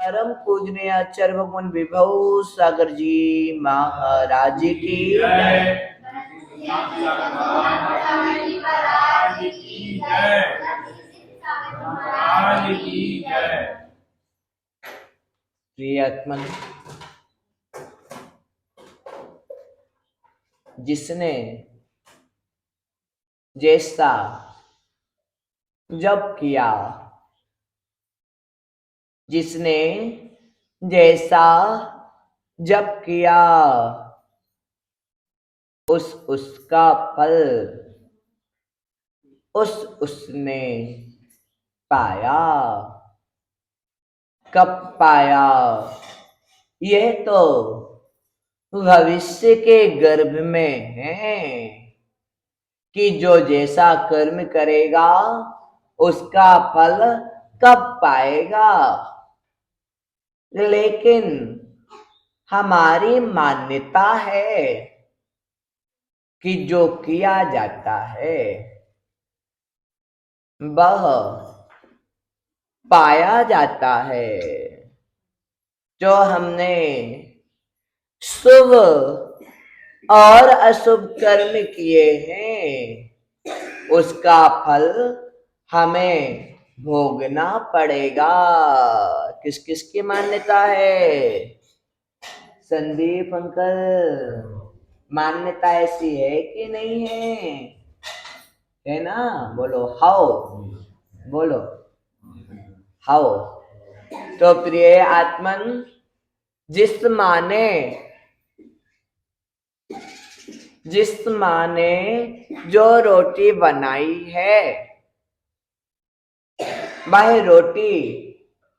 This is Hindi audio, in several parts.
परम पूजनीय आचार्य भगवान विभव सागर जी महाराज की प्रिय आत्मन, जिसने जैसा जब किया, जिसने जैसा जब किया, उसका फल उसने पाया। कब पाया? यह तो भविष्य के गर्भ में है कि जो जैसा कर्म करेगा उसका फल कब पाएगा। लेकिन हमारी मान्यता है कि जो किया जाता है वह पाया जाता है। जो हमने शुभ और अशुभ कर्म किए हैं उसका फल हमें भोगना पड़ेगा। किस किस की मान्यता है? संदीप अंकल, मान्यता ऐसी है कि नहीं है? है ना? बोलो हाउ, बोलो हाउ। तो प्रिय आत्मन, जिस माँ ने जो रोटी बनाई है वह रोटी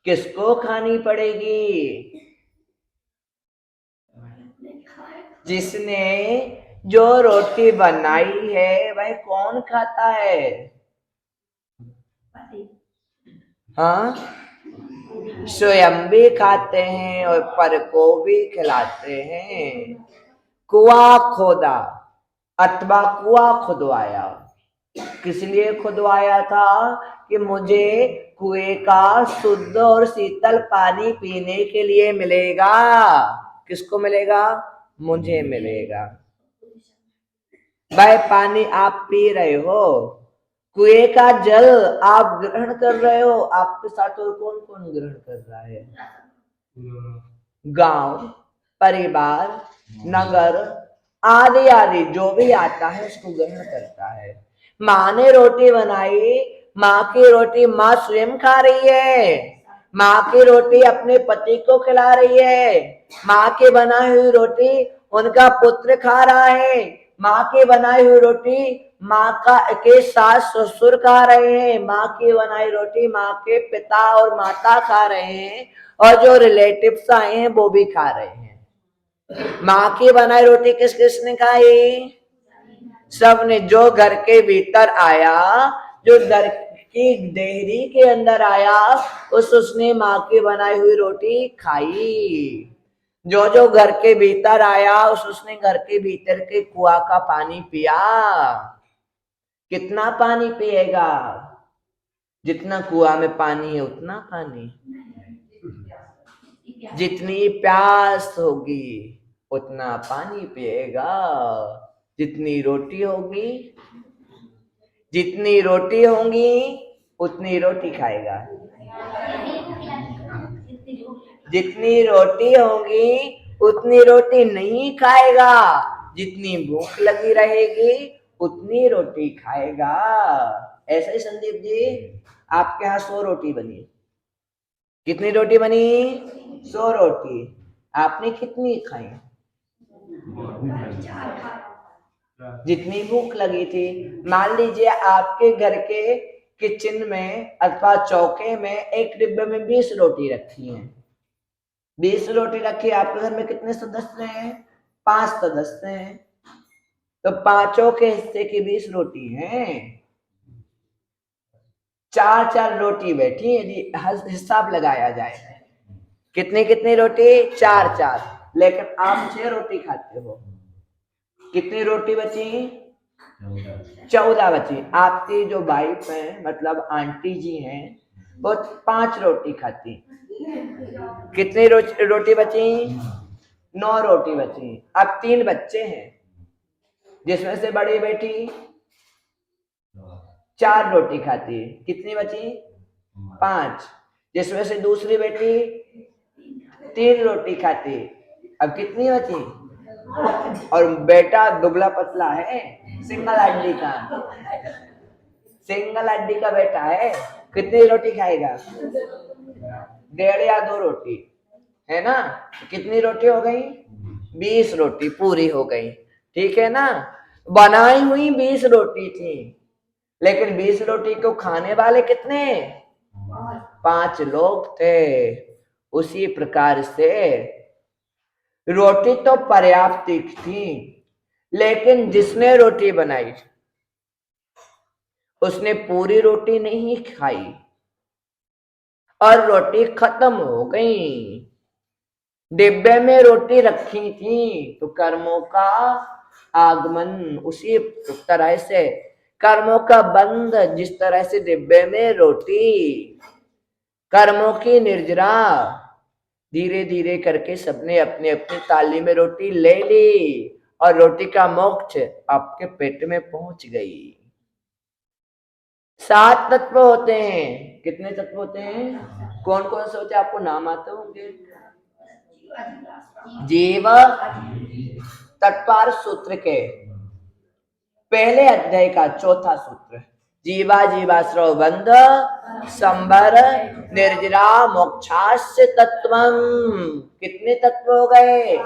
किसको खानी पड़ेगी? जिसने जो रोटी बनाई है वह कौन खाता है? हाँ, स्वयं भी खाते हैं और पर को भी खिलाते हैं। कुआं खोदा अथवा कुआं खुदवाया, किस लिए खुदवाया था? कि मुझे कुएं का शुद्ध और शीतल पानी पीने के लिए मिलेगा। किसको मिलेगा? मुझे मिलेगा। वह पानी आप पी रहे हो, कुएं का जल आप ग्रहण कर रहे हो, आपके साथ और कौन कौन ग्रहण कर रहा है? गांव, परिवार, नगर आदि आदि जो भी आता है उसको ग्रहण करता है। माँ ने रोटी बनाई, माँ की रोटी माँ स्वयं खा रही है। माँ की रोटी अपने पति को खिला रही है। माँ की बनाई हुई रोटी उनका पुत्र खा रहा है। माँ की बनाई हुई रोटी माँ के सास ससुर खा रहे हैं। माँ की बनाई रोटी माँ के पिता और माता खा रहे हैं और जो रिलेटिव्स आए हैं वो भी खा रहे हैं। माँ की बनाई रोटी किस किसने खाई? सबने। जो घर के भीतर आया, जो घर की देहरी के अंदर आया, उसने माँ की बनाई हुई रोटी खाई। जो जो घर के भीतर आया उसने घर के भीतर के कुआं का पानी पिया। कितना पानी पिएगा? जितना कुआं में पानी है उतना पानी। जितनी प्यास होगी उतना पानी पिएगा। जितनी रोटी होगी, जितनी रोटी होंगी उतनी रोटी खाएगा। जितनी रोटी होगी उतनी रोटी नहीं खाएगा। जितनी भूख लगी रहेगी उतनी रोटी खाएगा। ऐसे ही संदीप जी, आपके यहाँ 100 रोटी बनी, कितनी रोटी बनी? 100 रोटी। आपने कितनी खाई? जितनी भूख लगी थी। मान लीजिए आपके घर के किचन में अथवा चौके में एक डिब्बे में 20 रोटी रखी है। 20 रोटी रखी। आपके घर में कितने सदस्य हैं? 5 सदस्य हैं। तो पांचों के हिस्से की 20 रोटी है। 4-4 रोटी बैठी। यदि हिसाब लगाया जाए कितनी कितनी रोटी? 4-4। लेकिन आप 6 रोटी खाते हो। कितनी रोटी बची? 14 बची। आपकी जो वाइफ है मतलब आंटी जी हैं वो 5 रोटी खाती, कितनी रोटी बची? 9 रोटी बची। अब 3 बच्चे हैं, जिसमें से बड़ी बेटी 4 रोटी खाती है। कितनी बची? 5। जिसमें से दूसरी बेटी 3 रोटी खाती है। अब कितनी बची? और बेटा दुबला पतला है, सिंगल हड्डी का, सिंगल हड्डी का बेटा है। कितनी रोटी खाएगा? 1.5 या 2 रोटी, है ना? कितनी रोटी हो गई? 20 रोटी पूरी हो गई। ठीक है ना? बनाई हुई 20 रोटी थी, लेकिन 20 रोटी को खाने वाले कितने? 5 लोग थे। उसी प्रकार से रोटी तो पर्याप्त थी, लेकिन जिसने रोटी बनाई उसने पूरी रोटी नहीं खाई और रोटी खत्म हो गई। डिब्बे में रोटी रखी थी, तो कर्मों का आगमन उसी तरह से, कर्मों का बंध जिस तरह से डिब्बे में रोटी, कर्मों की निर्जरा, धीरे धीरे करके सबने अपने अपनी थाली में रोटी ले ली और रोटी का मोक्ष आपके पेट में पहुंच गई। 7 तत्व होते हैं। कितने तत्व होते हैं? कौन कौन से होते हैं? आपको नाम आते होंगे? जीव तत्पर सूत्र के पहले अध्याय का 4था सूत्र, जीवा जीवाश्रव बंध संबर निर्जरा मोक्षास्य तत्वम। कितने तत्व हो गए?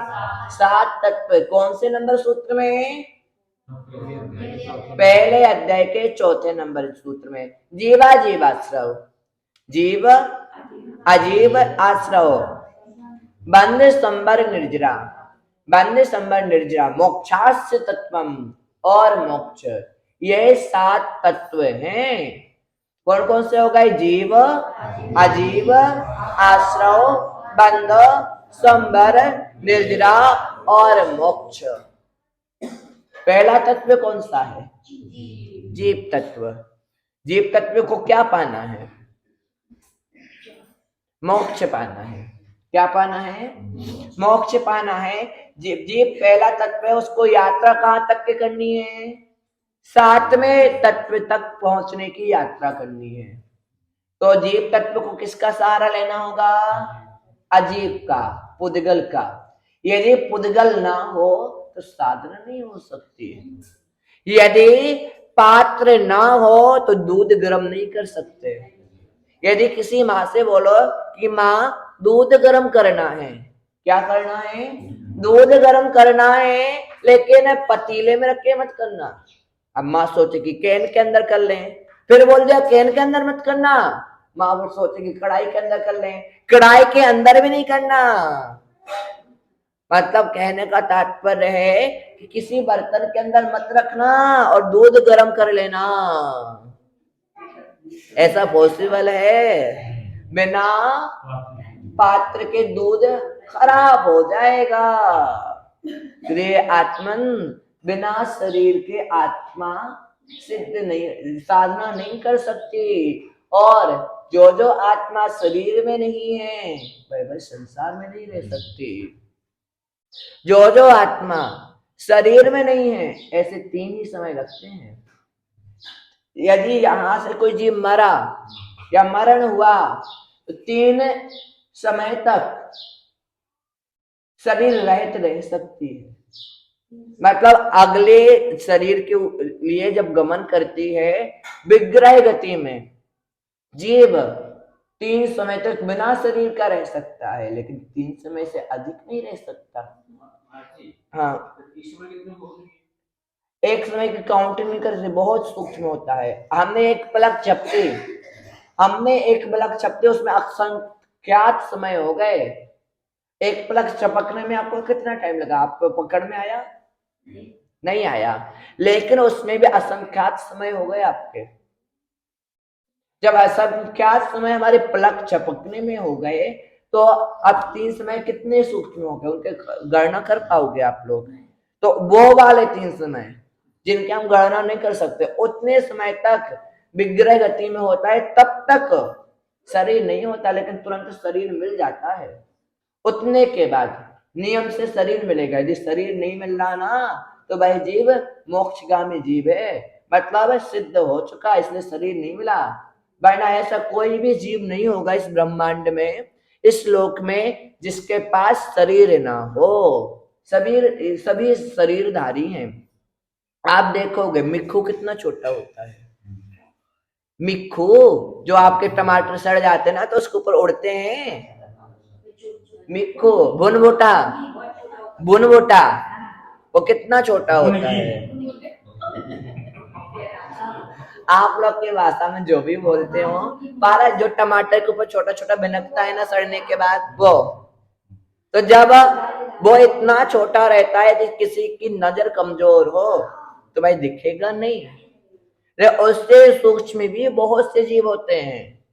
7 तत्व। कौन से नंबर सूत्र में? पहले अध्याय के 4थे नंबर सूत्र में। जीवा जीवाश्रव, जीव अजीव आश्रव, बंध संबर निर्जरा, बंध संबर निर्जरा मोक्षास्य तत्वम और मोक्ष, ये 7 तत्व हैं। कौन कौन से हो गए? जीव अजीव आश्रव बंध संबर निर्जरा और मोक्ष। पहला तत्व कौन सा है? जीव तत्व। जीव तत्व को क्या पाना है? मोक्ष पाना है। क्या पाना है? मोक्ष पाना है। जीव पहला तत्व है, उसको यात्रा कहां तक के करनी है? 7वें तत्व तक पहुंचने की यात्रा करनी है। तो जीव तत्व को किसका सहारा लेना होगा? अजीव का, पुद्गल का। यदि पुद्गल ना हो तो साधना नहीं हो सकती। यदि पात्र ना हो तो दूध गर्म नहीं कर सकते। यदि किसी माँ से बोलो कि माँ दूध गर्म करना है, क्या करना है? दूध गर्म करना है, लेकिन पतीले में रख के मत करना। अब माँ सोचे कि कैन के अंदर कर लें, फिर बोल दिया कैन के अंदर मत करना। माँ वो सोचे कि कढ़ाई के अंदर कर लें, कढ़ाई के अंदर भी नहीं करना। मतलब कहने का तात्पर्य है कि किसी बर्तन के अंदर मत रखना और दूध गर्म कर लेना। ऐसा पॉसिबल है? बिना पात्र के दूध खराब हो जाएगा। इसलिए आत्मन बिना शरीर के आत्मा सिद्ध नहीं, साधना नहीं कर सकती। और जो जो आत्मा शरीर में नहीं है वह संसार में नहीं रह सकती। जो जो आत्मा शरीर में नहीं है, ऐसे 3 ही समय लगते हैं। यदि यहां से कोई जीव मरा या मरण हुआ तो 3 समय तक शरीर रहित रह सकती है। मतलब अगले शरीर के लिए जब गमन करती है विग्रह गति में, जीव 3 समय तक बिना शरीर का रह सकता है, लेकिन 3 समय से अधिक नहीं रह सकता। हाँ, एक समय की काउंटिंग नहीं कर सकते, बहुत सूक्ष्म होता है। हमने एक पलक झपटी, उसमें असंख्यात समय हो गए। एक पलक झपकने में आपको कितना टाइम लगा? आपको पकड़ में आया? नहीं आया, लेकिन उसमें भी असंख्यात समय हो गए आपके। जब असंख्यात समय हमारे पलक झपकने में हो गए तो अब 3 समय कितने सूक्ष्म हो गए, उनके गणना कर पाओगे आप लोग? तो वो वाले 3 समय जिनके हम गणना नहीं कर सकते, उतने समय तक विग्रह गति में होता है। तब तक शरीर नहीं होता, लेकिन तुरंत शरीर मिल जाता है। उतने के बाद नियम से शरीर मिलेगा। यदि शरीर नहीं मिल रहा ना, तो वह जीव मोक्षगामी जीव है, मतलब सिद्ध हो चुका, इसलिए शरीर नहीं मिला। वरना ऐसा कोई भी जीव नहीं होगा इस ब्रह्मांड में, इस लोक में, जिसके पास शरीर ना हो। सभी शरीरधारी हैं। आप देखोगे मिक्खू कितना छोटा होता है। मिक्खू, जो आपके टमाटर सड़ जाते हैं ना तो उसके ऊपर उड़ते हैं, मिक्खू, भुनभुटा, भुनभुटा, वो कितना छोटा होता है। आप लोग की भाषा में जो भी बोलते हो, पारा जो टमाटर के ऊपर छोटा छोटा भिनकता है ना सड़ने के बाद, वो तो जब वो इतना छोटा रहता है कि किसी की नजर कमजोर हो तो भाई दिखेगा नहीं। उससे सूक्ष्म भी बहुत से जीव होते हैं,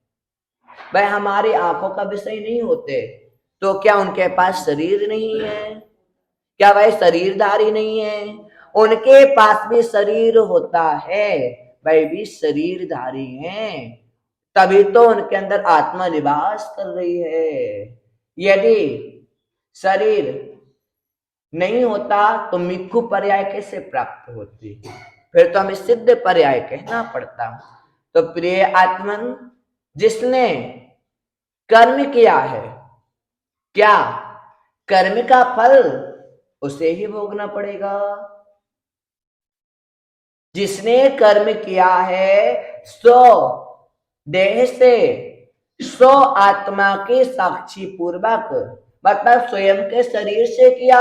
वह हमारी आंखों का विषय नहीं होते। तो क्या उनके पास शरीर नहीं है? क्या वह शरीरधारी नहीं है? उनके पास भी शरीर होता है, वह भी शरीरधारी हैं, तभी तो उनके अंदर आत्मा निवास कर रही है। यदि शरीर नहीं होता तो मिक्खू पर्याय कैसे प्राप्त होती? फिर तो हमें सिद्ध पर्याय कहना पड़ता। तो प्रिय आत्मन, जिसने कर्म किया है, क्या कर्म का फल उसे ही भोगना पड़ेगा? जिसने कर्म किया है सो देह से, सो आत्मा के साक्षी पूर्वक, मतलब स्वयं के शरीर से किया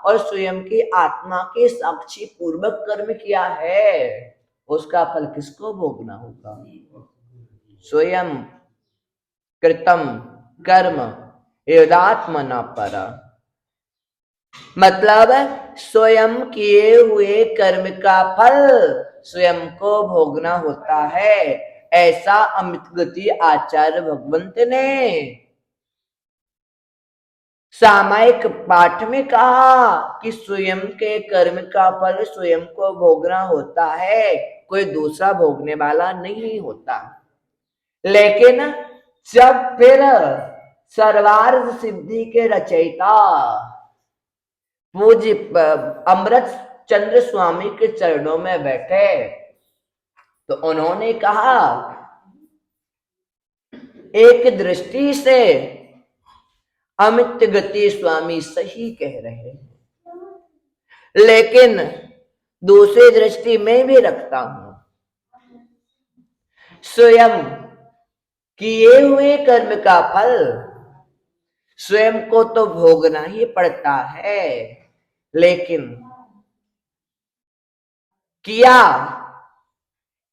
और स्वयं की आत्मा के साक्षी पूर्वक कर्म किया है, उसका फल किसको भोगना होगा? स्वयं कृतम कर्म एदात्मना परा, मतलब स्वयं किए हुए कर्म का फल स्वयं को भोगना होता है। ऐसा अमित गति आचार्य भगवंत ने सामायिक पाठ में कहा कि स्वयं के कर्म का फल स्वयं को भोगना होता है, कोई दूसरा भोगने वाला नहीं होता। लेकिन जब फिर सर्वार्थ सिद्धि के रचयिता पूज्य अमृत चंद्र स्वामी के चरणों में बैठे तो उन्होंने कहा, एक दृष्टि से अमित गति स्वामी सही कह रहे हैं, लेकिन दूसरी दृष्टि में भी रखता हूं। स्वयं किए हुए कर्म का फल स्वयं को तो भोगना ही पड़ता है, लेकिन किया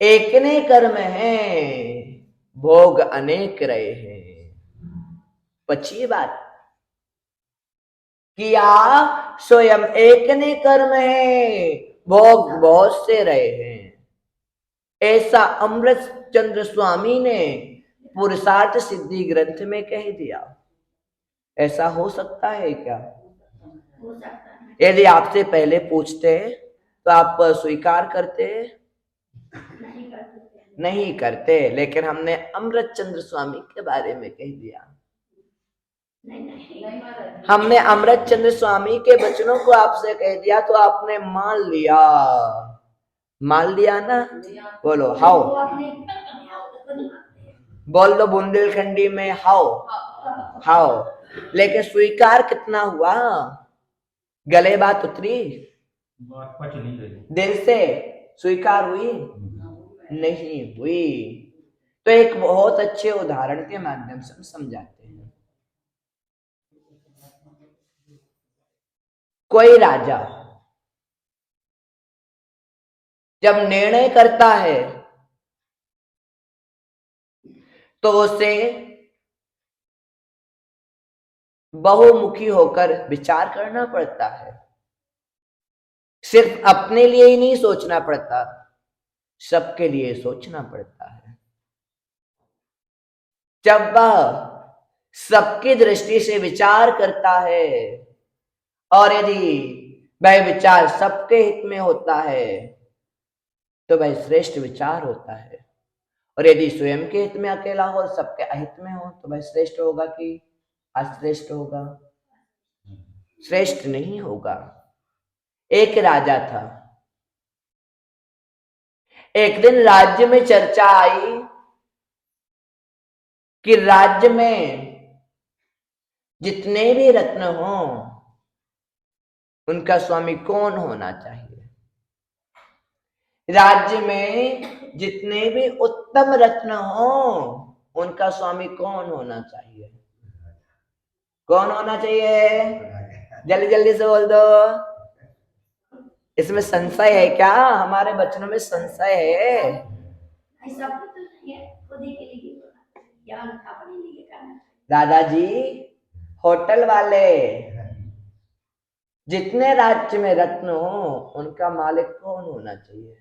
एक ने कर्म है, भोग अनेक रहे हैं। पची बात, किया स्वयं एक ने कर्म है, भोग बहुत से रहे हैं। ऐसा अमृत चंद्र स्वामी ने पुरुषार्थ सिद्धि ग्रंथ में कह दिया। ऐसा हो सकता है क्या? यदि आपसे पहले पूछते तो आप स्वीकार करते? नहीं करते। लेकिन हमने अमृत चंद्र स्वामी के बारे में कह दिया। हमने अमृत चंद्र स्वामी के वचनों को आपसे कह दिया तो आपने मान लिया। मान लिया ना? बोलो हाउ। बोल दो बुंदेलखंडी में हाउ। हाउ। लेकिन स्वीकार कितना हुआ? गले बात उतरी? दिल से स्वीकार हुई? नहीं हुई। तो एक बहुत अच्छे उदाहरण के माध्यम से हम समझाते हैं। कोई राजा जब निर्णय करता है तो उसे बहुमुखी होकर विचार करना पड़ता है। सिर्फ अपने लिए ही नहीं सोचना पड़ता, सबके लिए सोचना पड़ता है। जब वह सबकी दृष्टि से विचार करता है और यदि वह विचार सबके हित में होता है तो वह श्रेष्ठ विचार होता है। और यदि स्वयं के हित में अकेला हो, सबके अहित में हो, तो वह श्रेष्ठ होगा कि अश्रेष्ठ होगा? श्रेष्ठ नहीं होगा। एक राजा था। एक दिन राज्य में चर्चा आई कि राज्य में जितने भी रत्न हो उनका स्वामी कौन होना चाहिए। राज्य में जितने भी उत्तम रत्न हो उनका स्वामी कौन होना चाहिए? कौन होना चाहिए? जल्दी जल्दी से बोल दो। इसमें संशय है क्या? हमारे बच्चों में संशय है? दादाजी, होटल वाले, जितने राज्य में रत्न हो उनका मालिक कौन होना चाहिए?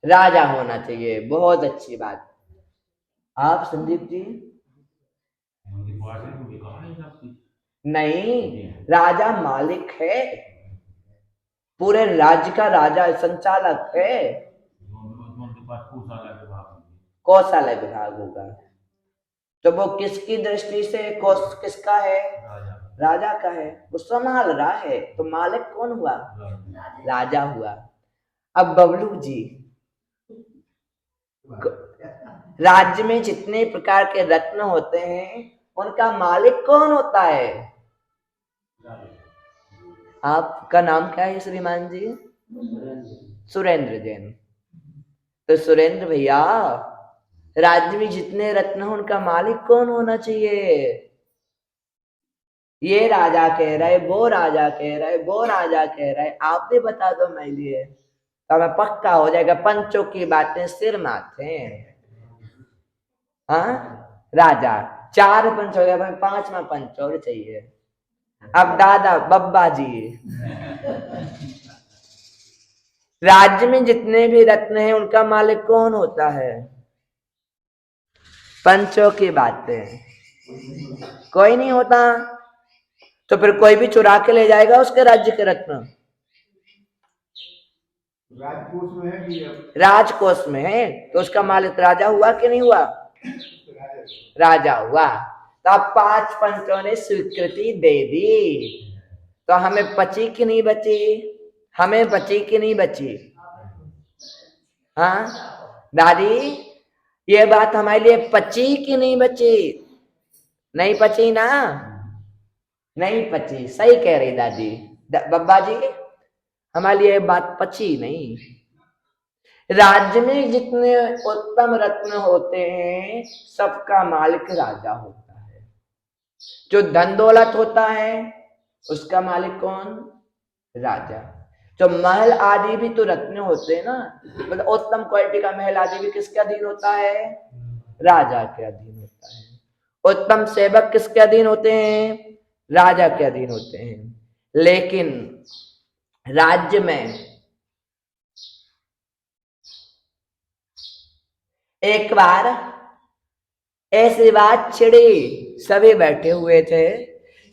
राजा होना चाहिए। बहुत अच्छी बात। आप संदीप जी? नहीं, राजा मालिक है, पूरे राज्य का राजा संचालक है। कौशल्य विभाग होगा तो वो किसकी दृष्टि से किसका है? राजा का है, वो संभाल रहा है, तो मालिक कौन हुआ? राजा हुआ। अब बबलू जी, राज्य में जितने प्रकार के रत्न होते हैं उनका मालिक कौन होता है? आपका नाम क्या है श्रीमान जी? सुरेंद्र जैन। तो सुरेंद्र भैया, राज्य में जितने रत्न हो उनका मालिक कौन होना चाहिए? ये राजा कह रहे, वो राजा कह रहे, वो राजा कह रहे, आप भी बता दो मैं लिए, तो हमें पक्का हो जाएगा। पंचों की बातें सिर माथे। हाँ, राजा 4 पंच हो गया, 5वां पंच और चाहिए। अब दादा बब्बा जी, राज्य में जितने भी रत्न हैं उनका मालिक कौन होता है? पंचों की बातें कोई नहीं होता, तो फिर कोई भी चुरा के ले जाएगा उसके राज्य के रत्न। राजकोष में है कि? राजकोष में है, तो उसका मालिक राजा हुआ कि नहीं हुआ? राजा हुआ। तो अब 5 पंचों ने स्वीकृति दे दी, तो हमें बची कि नहीं बची? हमें बची कि नहीं बची? हाँ दादी, ये बात हमारे लिए पची कि नहीं बची? नहीं पची ना? नहीं पची, सही कह रही दादी। बब्बा जी, हमारे लिए बात पची नहीं। राज्य में जितने उत्तम रत्न होते हैं सबका मालिक राजा होता है। जो धन दौलत होता है उसका मालिक कौन? राजा। जो महल आदि भी तो रत्न होते हैं ना, मतलब उत्तम क्वालिटी का महल आदि भी किसके अधीन होता है? राजा के अधीन होता है। उत्तम सेवक किसके अधीन होते हैं? राजा के अधीन होते हैं। लेकिन राज्य में एक बार ऐसी बात छिड़ी, सभी बैठे हुए थे,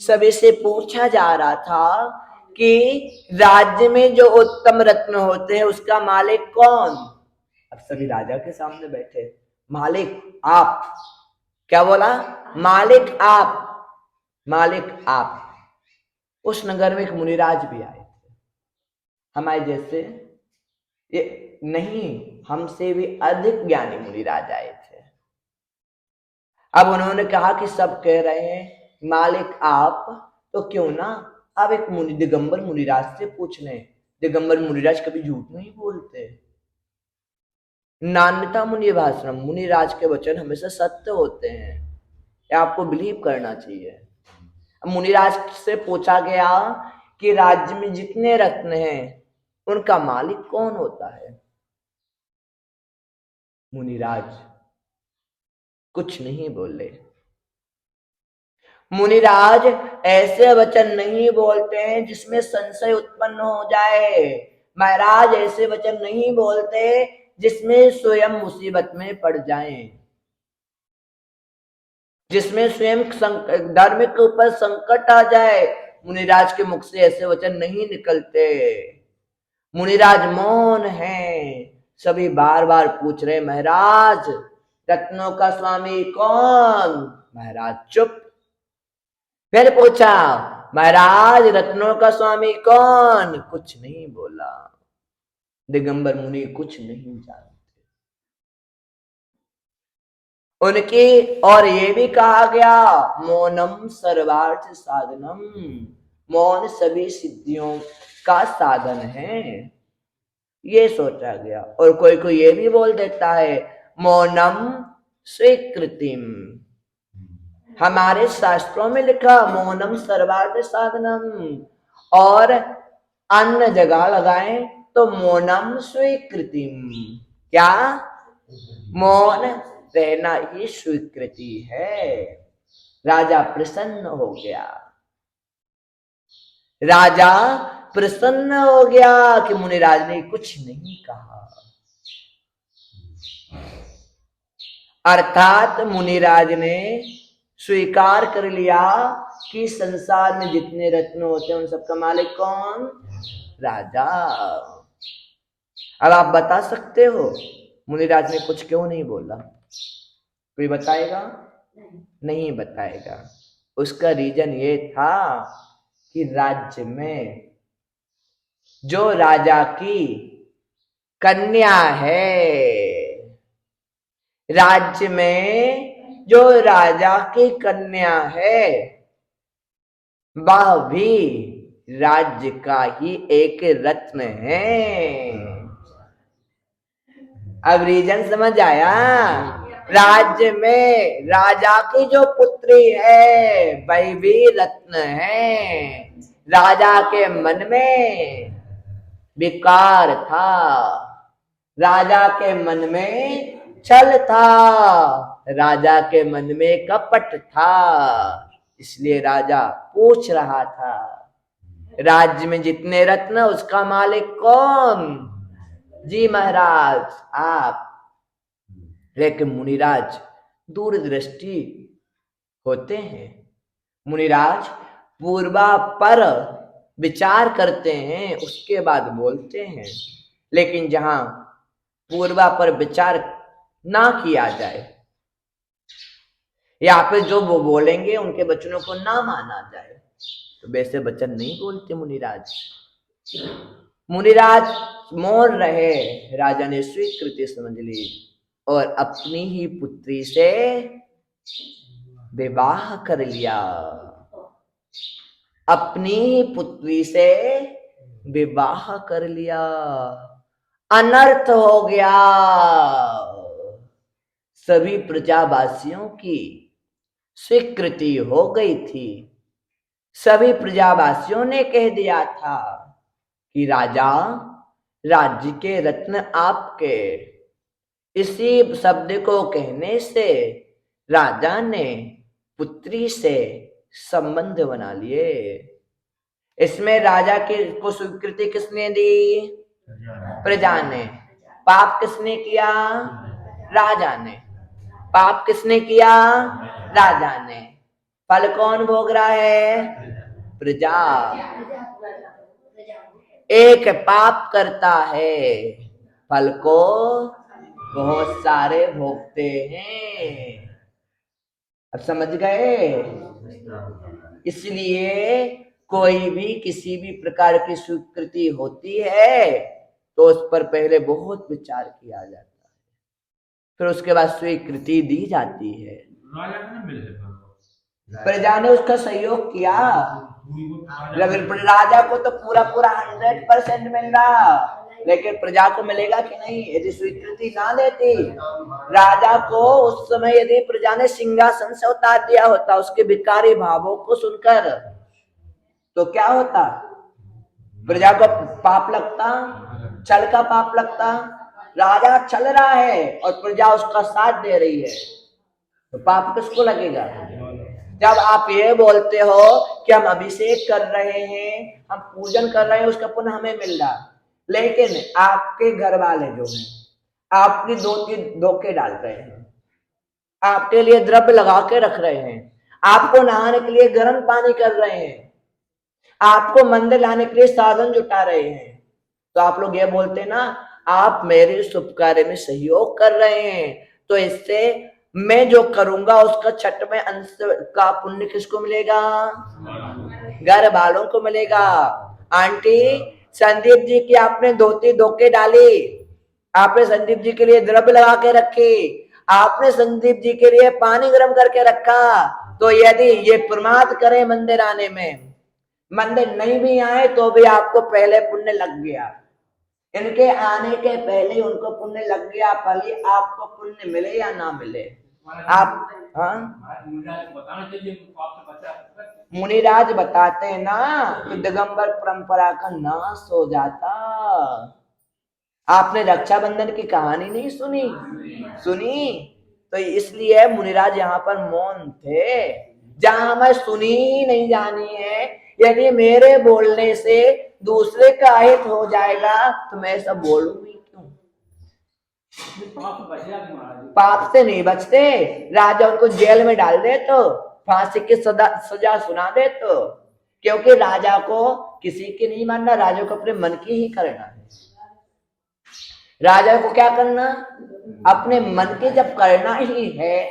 सभी से पूछा जा रहा था कि राज्य में जो उत्तम रत्न होते हैं उसका मालिक कौन? अब सभी राजा के सामने बैठे, मालिक आप। क्या बोला? मालिक आप, मालिक आप। उस नगर में एक मुनिराज भी आए थे, हमारे जैसे, ये नहीं, हमसे भी अधिक ज्ञानी मुनिराज आए थे। अब उन्होंने कहा कि सब कह रहे हैं मालिक आप, तो क्यों ना अब एक दिगंबर मुनिराज से पूछ लें। दिगंबर मुनिराज कभी झूठ नहीं बोलते। नान्यता मुनि भाषणम, मुनिराज के वचन हमेशा सत्य होते हैं, ये आपको बिलीव करना चाहिए। मुनिराज से पूछा गया कि राज्य में जितने रत्न हैं उनका मालिक कौन होता है? मुनिराज कुछ नहीं बोले। मुनिराज ऐसे वचन नहीं बोलते हैं जिसमें संशय उत्पन्न हो जाए। महाराज ऐसे वचन नहीं बोलते जिसमें स्वयं मुसीबत में पड़ जाएं, जिसमें स्वयं धर्म के ऊपर संकट आ जाए। मुनिराज के मुख से ऐसे वचन नहीं निकलते। मुनिराज मौन है, सभी बार बार पूछ रहे महाराज रत्नों का स्वामी कौन। महाराज चुप। फिर पूछा महाराज रत्नों का स्वामी कौन। कुछ नहीं बोला। दिगंबर मुनि कुछ नहीं जानते। उनकी और ये भी कहा गया मौनम सर्वार्थ साधनम, मौन सभी सिद्धियों का साधन है, ये सोचा गया। और कोई कोई ये भी बोल देता है मौनम स्वीकृतिम। हमारे शास्त्रों में लिखा मौनम सर्वार्थ साधनम, और अन्य जगह लगाएं तो मौनम स्वीकृतिम। क्या? मौन रहना ही स्वीकृति है। राजा प्रसन्न हो गया। राजा प्रसन्न हो गया कि मुनिराज ने कुछ नहीं कहा। अर्थात मुनिराज ने स्वीकार कर लिया कि संसार में जितने रत्न होते हैं उन सबका मालिक कौन? राजा। अब आप बता सकते हो मुनिराज ने कुछ क्यों नहीं बोला? कोई बताएगा? नहीं बताएगा। उसका रीजन ये था कि राज्य में जो राजा की कन्या है, राज्य में जो राजा की कन्या है वह भी राज्य का ही एक रत्न है। अब रीजन समझ आया? राज्य में राजा की जो पुत्री है वही भी रत्न है। राजा के मन में विकार था, राजा के मन में छल था, राजा के मन में कपट था। इसलिए राजा पूछ रहा था राज्य में जितने रत्न उसका मालिक कौन? जी महाराज आप। लेकिन मुनिराज दूरदृष्टि होते हैं। मुनिराज पूर्वापर विचार करते हैं उसके बाद बोलते हैं। लेकिन जहां पूर्वापर विचार ना किया जाए या फिर जो वो बोलेंगे उनके वचनों को ना माना जाए तो वैसे वचन नहीं बोलते मुनिराज। मुनिराज मौन रहे। राजा ने स्वीकृति समझ ली और अपनी ही पुत्री से विवाह कर लिया। अपनी ही पुत्री से विवाह कर लिया। अनर्थ हो गया। सभी प्रजावासियों की स्वीकृति हो गई थी। सभी प्रजावासियों ने कह दिया था कि राजा राज्य के रत्न आपके। इसी शब्द को कहने से राजा ने पुत्री से संबंध बना लिए। इसमें राजा को स्वीकृति किसने दी? प्रजा ने। पाप किसने किया? राजा ने। पाप किसने किया? राजा ने। फल कौन भोग रहा है? प्रजा। एक पाप करता है फल को बहुत सारे भोगते हैं। अब समझ गए? इसलिए कोई भी किसी भी प्रकार की स्वीकृति होती है तो उस पर पहले बहुत विचार किया जाता है, फिर उसके बाद स्वीकृति दी जाती है। प्रजा ने उसका सहयोग किया, लेकिन राजा को तो पूरा 100% मिल रहा, लेकिन प्रजा को मिलेगा कि नहीं? यदि स्वीकृति ना देती राजा को, उस समय यदि प्रजा ने सिंहासन से उतार दिया होता उसके विकारी भावों को सुनकर, तो क्या होता? प्रजा को पाप लगता, छल का पाप लगता। राजा चल रहा है और प्रजा उसका साथ दे रही है तो पाप किसको लगेगा? जब आप ये बोलते हो कि हम अभिषेक कर रहे हैं, हम पूजन कर रहे हैं, उसका पुण्य हमें मिल रहा, लेकिन आपके घर वाले जो हैं आपकी धोखे डाल रहे हैं, आपके लिए द्रव्य लगा के रख रहे हैं, आपको नहाने के लिए गर्म पानी कर रहे हैं, आपको मंदिर लाने के लिए साधन जुटा रहे हैं, तो आप लोग ये बोलते ना आप मेरे शुभ कार्य में सहयोग कर रहे हैं, तो इससे मैं जो करूंगा उसका छठ में अंश का पुण्य किसको मिलेगा? घर वालों को मिलेगा। आंटी, संदीप जी की आपने धोती धोके डाली, आपने संदीप जी के लिए द्रव्य लगा के रखी, आपने संदीप जी के लिए पानी गर्म करके रखा, तो यदि ये प्रमाद करे मंदिर आने में, मंदिर नहीं भी आए तो भी आपको पहले पुण्य लग गया। इनके आने के पहले उनको पुण्य लग गया, भले आपको पुण्य मिले या ना मिले। आप मुनिराज बताते हैं ना कि दिगंबर परंपरा का नाश हो जाता। आपने रक्षाबंधन की कहानी नहीं सुनी? सुनी तो इसलिए मुनिराज यहाँ पर मौन थे। जहां हमें सुनी ही नहीं जानी है, यदि मेरे बोलने से दूसरे का हित हो जाएगा तो मैं सब बोलूंगी क्यों? पाप से नहीं बचते। राजा उनको जेल में डाल दे तो, फांसी की सजा सुना दे तो, क्योंकि राजा को किसी की नहीं मानना, राजा को अपने मन की ही करना है। राजा को क्या करना? अपने मन की जब करना ही है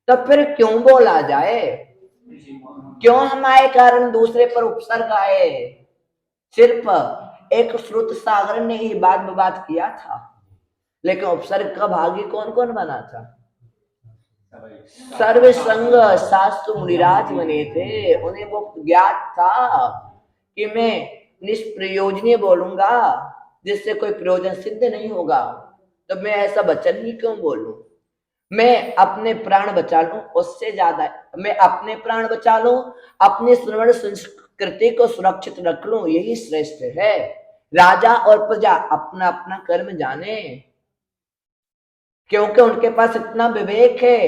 तो फिर क्यों बोला जाए? क्यों हमारे कारण दूसरे पर उपसर्ग आए? सिर्फ एक श्रुत सागर ने ही बात विवाद किया था, लेकिन उपसर्ग का भागी कौन कौन बना था? सर्व संग शास्त्र मुनिराज बने थे। उन्हें वो ज्ञात था कि मैं निष्प्रयोजनीय बोलूंगा जिससे कोई प्रयोजन सिद्ध नहीं होगा, तो मैं ऐसा वचन ही क्यों बोलूं? मैं अपने प्राण बचा लूं, उससे ज्यादा मैं अपने प्राण बचा लूं, अपनी श्रवण संस्कृति को सुरक्षित रख लूं, यही श्रेष्ठ है। राजा और प्रजा अपना अपना कर्म जाने, क्योंकि उनके पास इतना विवेक है,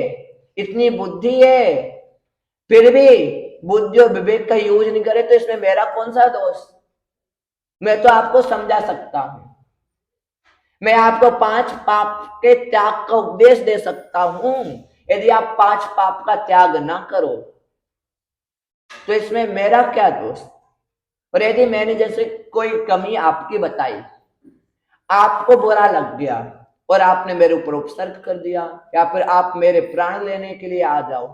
इतनी बुद्धि है, फिर भी बुद्धि और विवेक का यूज नहीं करे तो इसमें मेरा कौन सा दोष? मैं तो आपको समझा सकता हूं, मैं आपको 5 पाप के त्याग का उपदेश दे सकता हूं। यदि आप 5 पाप का त्याग ना करो तो इसमें मेरा क्या दोष? और यदि मैंने जैसे कोई कमी आपकी बताई, आपको बुरा लग गया और आपने मेरे ऊपर उपसर्ग कर दिया, या फिर आप मेरे प्राण लेने के लिए आ जाओ,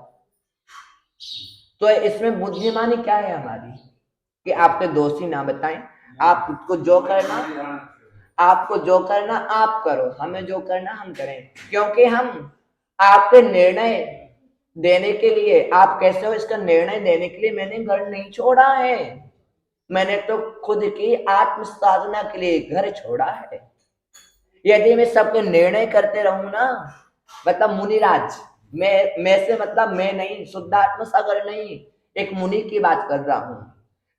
तो इसमें बुद्धिमानी क्या है हमारी कि आपके दोषी ना बताएं? आपको जो करना आप करो, हमें जो करना हम करें, क्योंकि हम आपके निर्णय देने के लिए, आप कैसे हो इसका निर्णय देने के लिए मैंने घर नहीं छोड़ा है। मैंने तो खुद की आत्म साधना के लिए घर छोड़ा है। यदि मैं सबके निर्णय करते रहूं ना, मतलब मुनिराज, मैं से मतलब मैं नहीं, शुद्धात्म सागर नहीं, एक मुनि की बात कर रहा हूं।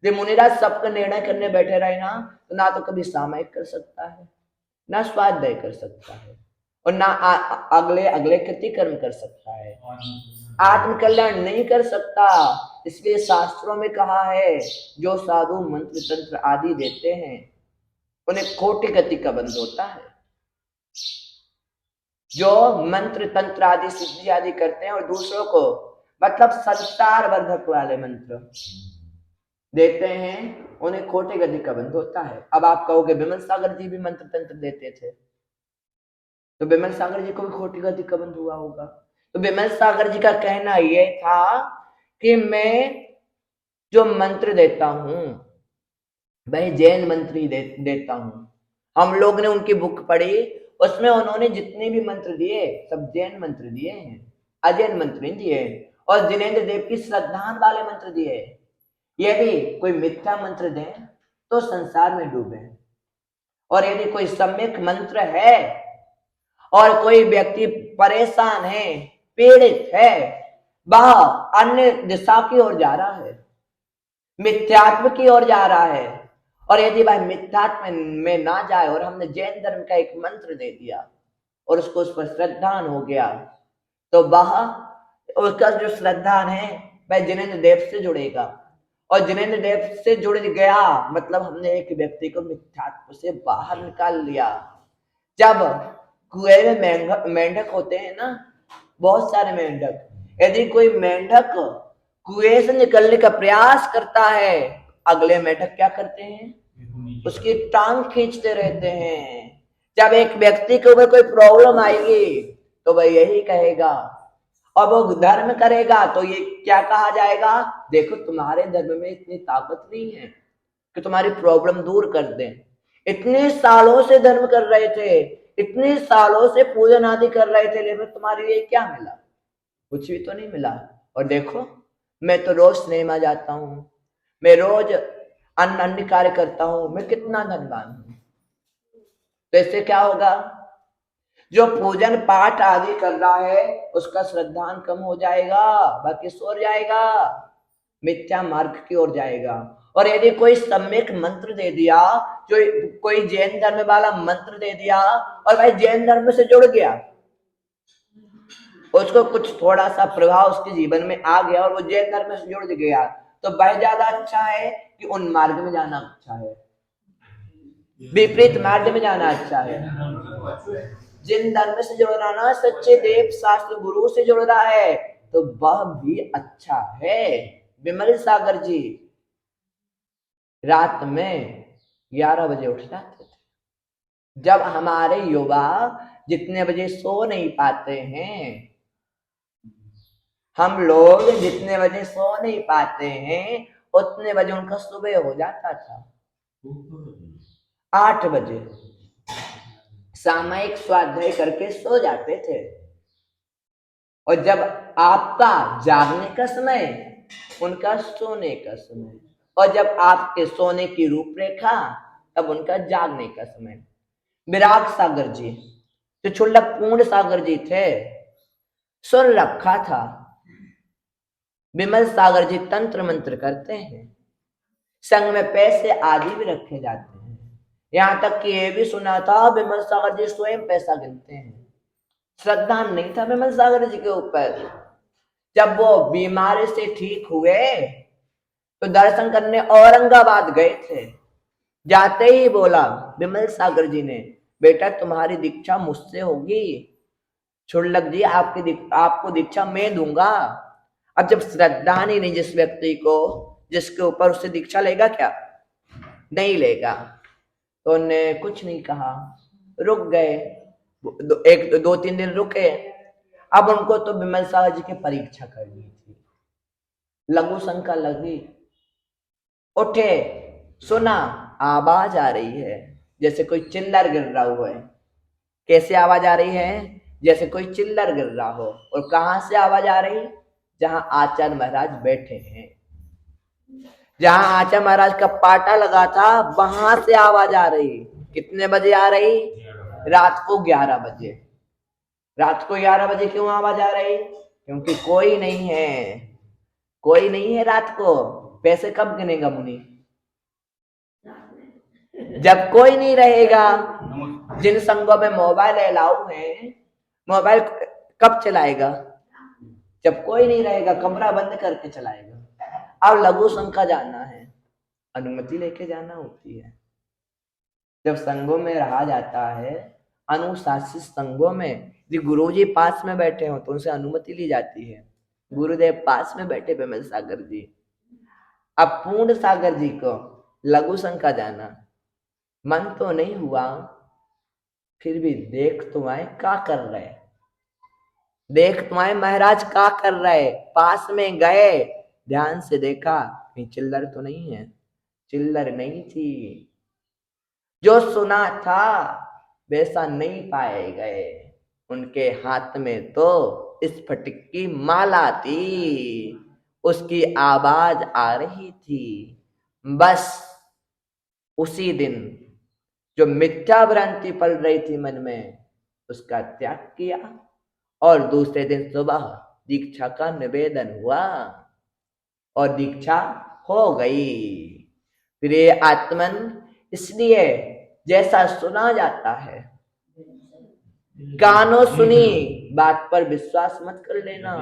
जब मुनिराज सबका निर्णय करने बैठे रहे ना, तो ना तो कभी सामयिक कर सकता है, ना स्वाध्याय कर सकता है, और ना अगले अगले कृति कर्म कर सकता है, आत्म कल्याण नहीं कर सकता। इसलिए शास्त्रों में कहा है, जो साधु मंत्र तंत्र आदि देते हैं उन्हें कोटि गति का बंध होता है। जो मंत्र तंत्र आदि सिद्धि आदि करते हैं और दूसरों को मतलब संसार वर्धक वाले मंत्र देते हैं, उन्हें खोटे गति का बंध होता है। अब आप कहोगे विमल सागर जी भी मंत्र तंत्र देते थे, तो विमल सागर जी को भी खोटी गति का बंध हुआ होगा। तो विमल सागर जी का कहना यह था कि मैं जो मंत्र देता हूं वह जैन मंत्र ही देता हूं। हम लोग ने उनकी बुक पढ़ी, उसमें उन्होंने जितने भी मंत्र दिए सब जैन मंत्र दिए हैं, अजैन मंत्र नहीं दिए। और जिनेंद्र देव की श्रद्धान वाले मंत्र दिए। यदि कोई मिथ्या मंत्र दे तो संसार में डूबे, और यदि कोई सम्यक मंत्र है और कोई व्यक्ति परेशान है, पीड़ित है, वह अन्य दिशा की ओर जा रहा है, मिथ्यात्व की ओर जा रहा है, और यदि वह मिथ्यात्व में ना जाए और हमने जैन धर्म का एक मंत्र दे दिया और उसको उस पर श्रद्धान हो गया, तो वह उसका जो श्रद्धान है वह जिनेंद्र देव से जुड़ेगा, और जिनेंद्र देव से जुड़ गया मतलब हमने एक व्यक्ति को मिथ्यात्व से बाहर निकाल लिया। जब कुएं में मेंढक होते हैं ना, बहुत सारे मेंढक, यदि कोई मेंढक कुएं से निकलने का प्रयास करता है, अगले मेंढक क्या करते हैं? उसकी टांग खींचते रहते हैं, जब एक व्यक्ति के ऊपर कोई प्रॉब्लम आएगी तो वह यही कहेगा, और वो धर्म करेगा तो ये क्या कहा जाएगा, देखो तुम्हारे धर्म में इतनी ताकत नहीं है कि तुम्हारी प्रॉब्लम दूर कर दें। इतने सालों से धर्म कर रहे थे, इतने सालों से पूजन आदि कर रहे थे, लेकिन तुम्हारे लिए क्या मिला, कुछ भी तो नहीं मिला। और देखो मैं तो रोज सिनेमा जाता हूँ, मैं रोज अन्य कार्य करता हूँ, मैं कितना धनवान हूँ। तो इससे क्या होगा, जो पूजन पाठ आदि कर रहा है उसका श्रद्धान कम हो जाएगा, बाकी सो जाएगा, मिथ्या मार्ग की ओर जाएगा। और यदि कोई सम्यक मंत्र दे दिया, जो कोई जैन धर्म वाला मंत्र दे दिया और भाई जैन धर्म से जुड़ गया, उसको कुछ थोड़ा सा प्रभाव उसके जीवन में आ गया और वो जैन धर्म से जुड़ गया, तो वह ज्यादा अच्छा है कि उन मार्ग में जाना अच्छा है, विपरीत मार्ग में जाना अच्छा है। जिन धर्म से जुड़ रहा ना, सच्चे देव शास्त्र गुरु से जुड़ रहा है, तो वह भी अच्छा है। विमल सागर जी रात में 11 बजे उठ जाते थे। जब हमारे युवा जितने बजे सो नहीं पाते हैं, हम लोग जितने बजे सो नहीं पाते हैं, उतने बजे उनका सुबह हो जाता था। 8 बजे सामयिक स्वाध्याय करके सो जाते थे, और जब आपका जागने का समय, उनका सोने का समय, और जब आपके सोने की रूपरेखा, तब उनका जागने का समय। विराग सागर जी जो क्षुल्लक पूर्ण सागर जी थे, सुन रखा था विमल सागर जी तंत्र मंत्र करते हैं, संग में पैसे आदि भी रखे जाते हैं। यहां तक कि ये भी सुना था विमल सागर जी स्वयं पैसा गिनते हैं। श्रद्धा नहीं था विमल सागर जी के ऊपर। जब वो बीमारी से ठीक हुए तो दर्शन करने औरंगाबाद गए थे, जाते ही बोला विमल सागर जी ने, बेटा तुम्हारी दीक्षा मुझसे होगी, क्षुल्लक जी आपको दीक्षा मैं दूंगा। अब जब श्रद्धा नहीं जिस व्यक्ति को, जिसके ऊपर उससे दीक्षा लेगा क्या, नहीं लेगा। तो उन्हें कुछ नहीं कहा, रुक गए, 2-3 दिन रुके। अब उनको तो विमल सागर जी की परीक्षा करनी थी, लघु शंका लगी, उठे, सुना आवाज आ रही है जैसे कोई चिल्लर गिर रहा हुआ है। कैसे आवाज आ रही है, जैसे कोई चिल्लर गिर रहा हो। और कहां से आवाज आ रही, जहां आचार्य महाराज बैठे हैं, जहां आचार्य महाराज का पाटा लगा था, वहां से आवाज आ रही। कितने बजे आ रही, रात को 11 बजे। रात को 11 बजे क्यों आवाज आ रही, क्योंकि कोई नहीं है, कोई नहीं है रात को। पैसे कब गिनेगा मुनि, जब कोई नहीं रहेगा। जिन संघों में मोबाइल अलाउ है, मोबाइल कब चलाएगा, जब कोई नहीं रहेगा, कमरा बंद करके चलाएगा। अब लघु संघ का जाना है, अनुमति लेके जाना होती है। जब संघों में रहा जाता है, अनुशासित संघों में, यदि गुरुजी पास में बैठे हो तो उनसे अनुमति ली जाती है। गुरुदेव पास में बैठे विमल सागर जी, अब पूर्ण सागर जी को लघु संघ का जाना मन तो नहीं हुआ, फिर भी देख तो आए क्या कर रहे, देख तो आए महाराज क्या कर रहे। पास में गए, ध्यान से देखा, कहीं चिल्लर तो नहीं है, चिल्लर नहीं थी। जो सुना था वैसा नहीं पाए गए। उनके हाथ में तो स्फटिक की माला थी, उसकी आवाज आ रही थी। बस उसी दिन जो मिथ्या भ्रांति पल रही थी मन में, उसका त्याग किया, और दूसरे दिन सुबह दीक्षा का निवेदन हुआ और दीक्षा हो गई। प्रिय आत्मन, इसलिए जैसा सुना जाता है, कानों सुनी बात पर विश्वास मत कर लेना,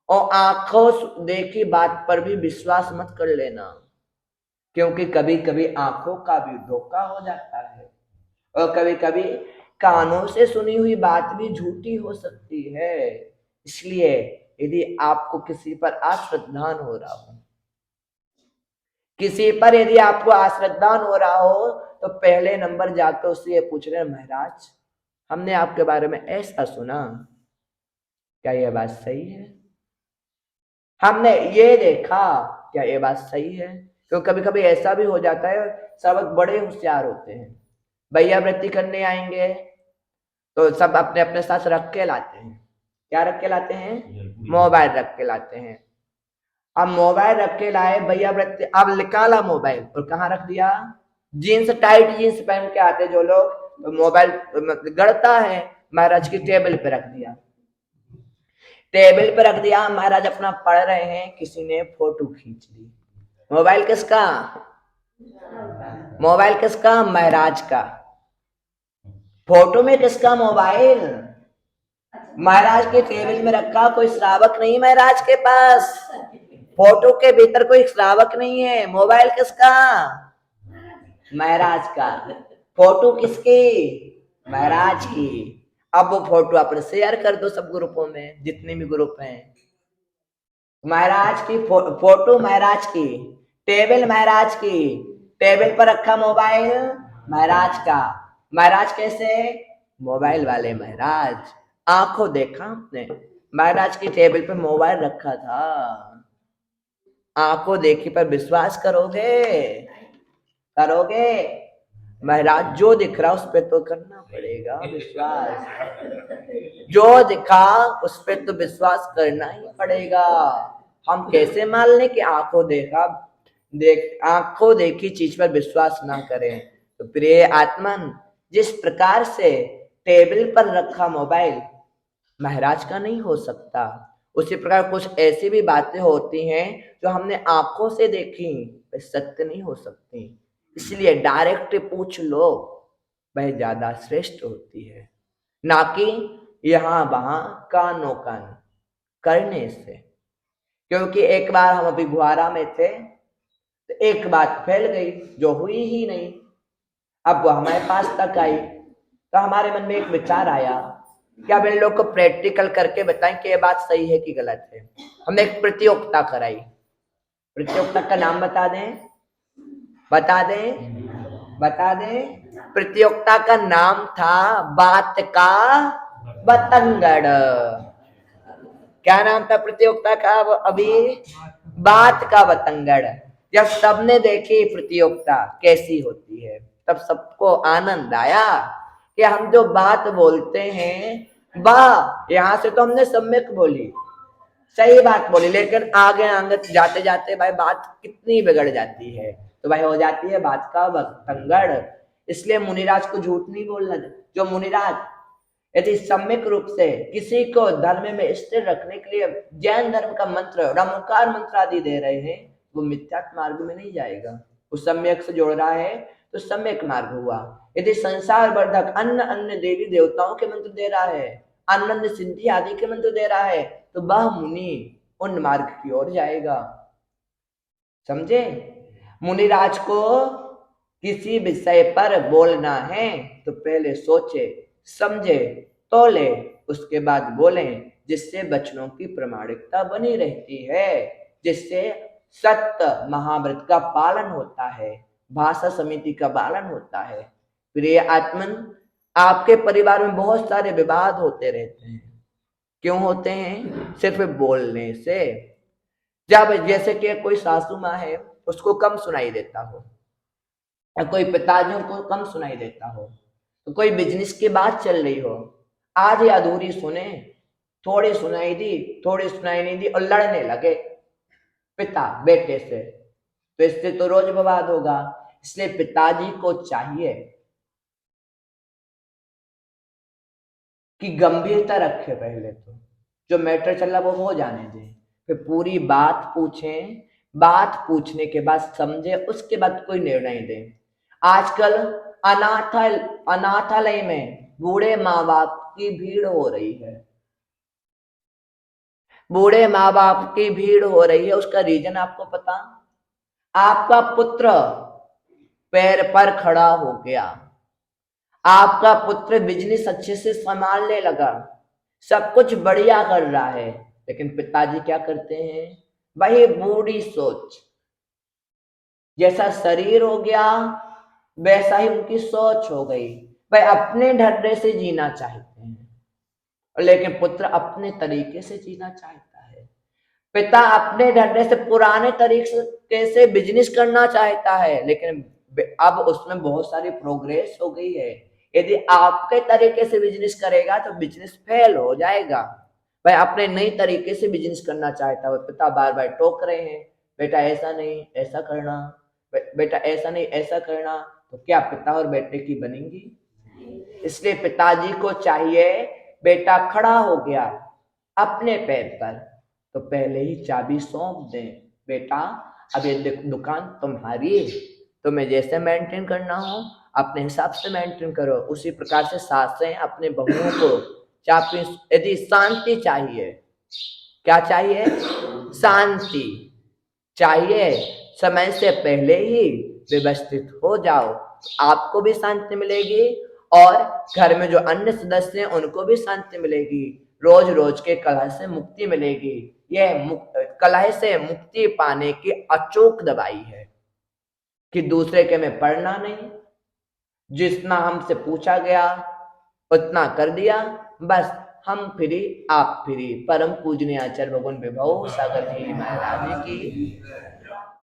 और आंखों देखी बात पर भी विश्वास मत कर लेना, क्योंकि कभी कभी आंखों का भी धोखा हो जाता है, और कभी कभी कानों से सुनी हुई बात भी झूठी हो सकती है। इसलिए यदि आपको किसी पर अश्रद्धान हो रहा हो, किसी पर यदि आपको अश्रद्धा हो रहा हो तो पहले नंबर जाकर उससे ये पूछ रहे, महाराज हमने आपके बारे में ऐसा सुना, क्या ये बात सही है? हमने ये देखा, क्या ये बात सही है? क्योंकि कभी कभी ऐसा भी हो जाता है, सब बड़े होशियार होते हैं, भैया वृत्ति करने आएंगे तो सब अपने अपने साथ रख के लाते हैं। क्या रख के लाते हैं? मोबाइल रख के लाते हैं। अब मोबाइल रख के लाए भैया वृत्ति, अब निकाला मोबाइल और कहाँ रख दिया? जीन्स, टाइट जीन्स पहन के आते जो लोग, तो मोबाइल गड़ता है, महाराज की टेबल पे रख दिया। टेबल पे रख दिया, महाराज अपना पढ़ रहे हैं, किसी ने फोटो खींच ली। मोबाइल किसका? मोबाइल किसका? महाराज का। फोटो में किसका मोबाइल? महाराज के टेबल में रखा, कोई श्रावक नहीं महाराज के पास, फोटो के भीतर कोई श्रावक नहीं है। मोबाइल किसका? महाराज का। फोटो किसकी? महाराज की। अब वो फोटो अपने शेयर कर दो सब ग्रुपों में, जितने भी ग्रुप हैं। महाराज की फोटो महाराज की, टेबल महाराज की, टेबल पर रखा मोबाइल महाराज का। महाराज कैसे? मोबाइल वाले महाराज। आंखों देखा आपने, महाराज की टेबल पे मोबाइल रखा था, आंखों देखी पर विश्वास करोगे? करोगे? महाराज जो दिख रहा उस पर तो करना पड़ेगा विश्वास, जो दिखा उस पर तो विश्वास करना ही पड़ेगा। हम कैसे मान लें कि आंखों देखा आंखों देखी चीज पर विश्वास ना करें? तो प्रिय आत्मन, जिस प्रकार से टेबल पर रखा मोबाइल महाराज का नहीं हो सकता, उसी प्रकार कुछ ऐसी भी बातें होती हैं जो हमने आंखों से देखी, वे सत्य नहीं हो सकती। इसलिए डायरेक्ट पूछ लो, वह ज्यादा श्रेष्ठ होती है, ना कि यहां वहां कानो कान करने से। क्योंकि एक बार हम अभी गुहारा में थे तो एक बात फैल गई जो हुई ही नहीं, अब वो हमारे पास तक आई, तो हमारे मन में एक विचार आया कि अब इन लोग को प्रैक्टिकल करके बताएं कि ये बात सही है कि गलत है। हमने एक प्रतियोगिता कराई। प्रतियोगिता का नाम बता दें? बता दें? बता दें? प्रतियोगिता का नाम था बात का बतंगड़। क्या नाम था प्रतियोगिता का? अभी बात का बतंगड़। जब सबने देखी प्रतियोगिता कैसी होती है, तब सबको आनंद आया कि हम जो बात बोलते हैं, वाह, यहां से तो हमने सम्यक बोली, सही बात बोली, लेकिन आगे आगे जाते जाते भाई बात कितनी बिगड़ जाती है, तो भाई हो जाती है बात का बतंगड़। इसलिए मुनिराज को झूठ नहीं बोलना। जो मुनिराज यदि सम्यक रूप से किसी को धर्म में स्थिर रखने के लिए जैन धर्म का मंत्र, रमोकार मंत्र आदि दे रहे हैं, वो मिथ्यात मार्ग में नहीं जाएगा। वो सम्यक से जोड़ रहा है तो सम्यक मार्ग हुआ। यदि संसार वर्धक अन्य अन्य देवी देवताओं के मंत्र दे रहा है, अन्य सिद्धि आदि के मंत्र दे रहा है, तो वह मुनि उन मार्ग की ओर जाएगा। समझे? मुनिराज को किसी विषय पर बोलना है तो पहले सोचे समझे तोले, उसके बाद बोले, जिससे वचनों की प्रामाणिकता बनी रहती है, जिससे सत्य महाव्रत का पालन होता है, भाषा समिति का पालन होता है। प्रिय आत्मन, आपके परिवार में बहुत सारे विवाद होते रहते हैं। क्यों होते हैं? सिर्फ बोलने से। जब जैसे कि कोई सासू माँ है, उसको कम सुनाई देता हो, या कोई पिताजी को कम सुनाई देता हो, तो कोई बिजनेस की बात चल रही हो, आधी अधूरी सुने, थोड़ी सुनाई दी, थोड़ी सुनाई नहीं दी, और लड़ने लगे पिता बेटे से, तो इससे तो रोज विवाद होगा। इसलिए पिताजी को चाहिए कि गंभीरता रखे, पहले तो जो मैटर चल रहा वो हो जाने दें, फिर पूरी बात पूछें, बात पूछने के बाद समझे, उसके बाद कोई निर्णय दें। आजकल अनाथालय में बूढ़े माँ बाप की भीड़ हो रही है, बूढ़े माँ बाप की भीड़ हो रही है। उसका रीजन आपको पता? आपका पुत्र पैर पर खड़ा हो गया, आपका पुत्र बिजनेस अच्छे से संभालने लगा, सब कुछ बढ़िया कर रहा है, लेकिन पिताजी क्या करते हैं? वही बूढ़ी सोच, जैसा शरीर हो गया वैसा ही उनकी सोच हो गई। भाई अपने ढर्रे से जीना चाहते हैं, लेकिन पुत्र अपने तरीके से जीना चाहता है। पिता अपने ढर्रे से पुराने तरीके से बिजनेस करना चाहता है, लेकिन अब उसमें बहुत सारी प्रोग्रेस हो गई है। यदि आपके तरीके से बिजनेस करेगा तो बिजनेस फेल हो जाएगा। भाई अपने नई तरीके से बिजनेस करना चाहता है, पिता बार बार टोक रहे हैं, बेटा ऐसा नहीं ऐसा करना, बेटा ऐसा नहीं ऐसा करना, तो क्या पिता और बेटे की बनेंगी? इसलिए पिताजी को चाहिए बेटा खड़ा हो गया अपने पैर पर तो पहले ही चाबी सौंप दें, बेटा अब ये दुकान तुम्हारी है, तुम्हें जैसे मेंटेन करना हो अपने हिसाब से मेंटेन करो। उसी प्रकार से सासें अपने बहुओं को चाबी, यदि शांति चाहिए, क्या चाहिए? शांति चाहिए, समय से पहले ही व्यवस्थित हो जाओ, आपको भी शांति मिलेगी और घर में जो अन्य सदस्य हैं उनको भी शांति मिलेगी, रोज रोज के कलह से मुक्ति मिलेगी। यह कलह से मुक्ति पाने की अचूक दवाई है कि दूसरे के में पढ़ना नहीं, जितना हमसे पूछा गया उतना कर दिया, बस हम फ्री आप फ्री। परम पूजनीय आचार्य भगवान विभव सागर जी महाराज की